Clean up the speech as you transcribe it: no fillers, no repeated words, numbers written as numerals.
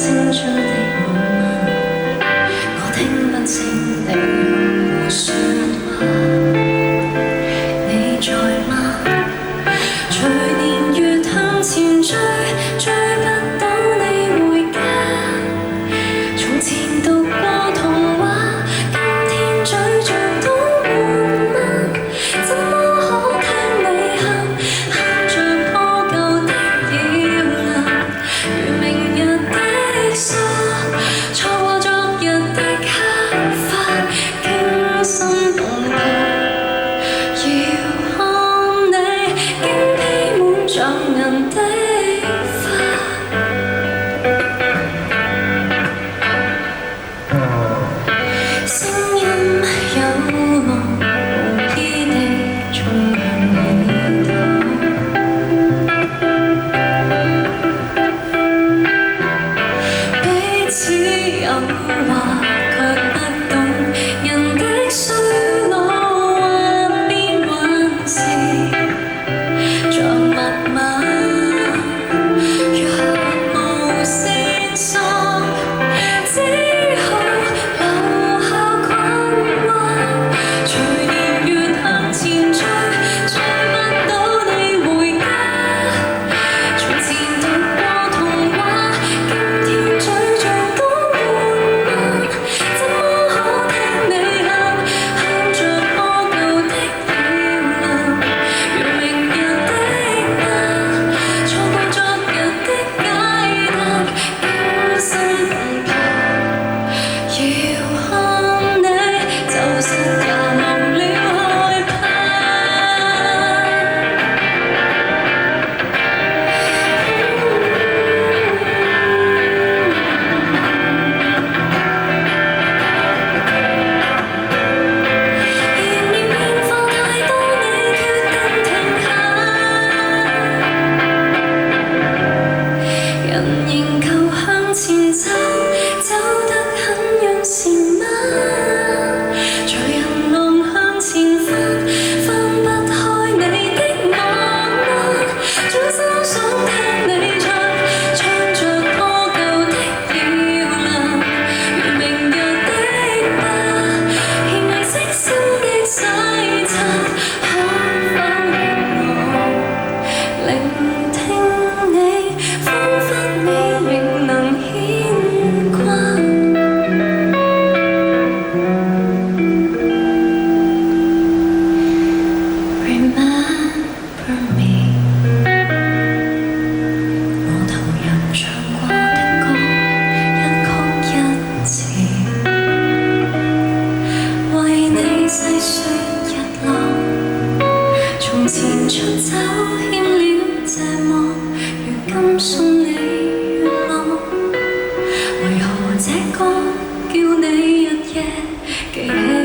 青春的夢嗎？我聽不清你向我說話，你在嗎？隨年月向前追，追不到你回家。從前讀過童話，今天咀嚼都悶嗎？怎麼可聽你喊，喊着破舊的搖籃，如明日的沙，錯過昨日的黑髮，驚心動魄，遙看你竟披滿像銀的花。聲音有浪無依地衝向你頭，彼此有話卻不懂人的衰老，幻變幻視像密碼，若無線索，只好留下困惑。隨年月向前追，追不到你回家。從前讀過童話，今天咀嚼都悶嗎？怎麼可聽你喊，喊着破舊的搖籃，如明日的家，錯過昨日的解答，驚心動魄，遙看你就實也忘了害怕。然而變化太多，你決定停下。人仍舊向前走，走得很讓前嗎？隨人浪向前翻，翻不開你的網嗎？專心想聽你唱，唱着破舊的搖籃，如明日的家，獻藝悉心的洗刷，可否讓我聆聽你，彷彿你仍能牽掛。Remember me，我投入唱過的歌，一曲一詞，為你細說日落。從前出走欠了這幕，如今送你遠路，為何這歌叫你日夜記起？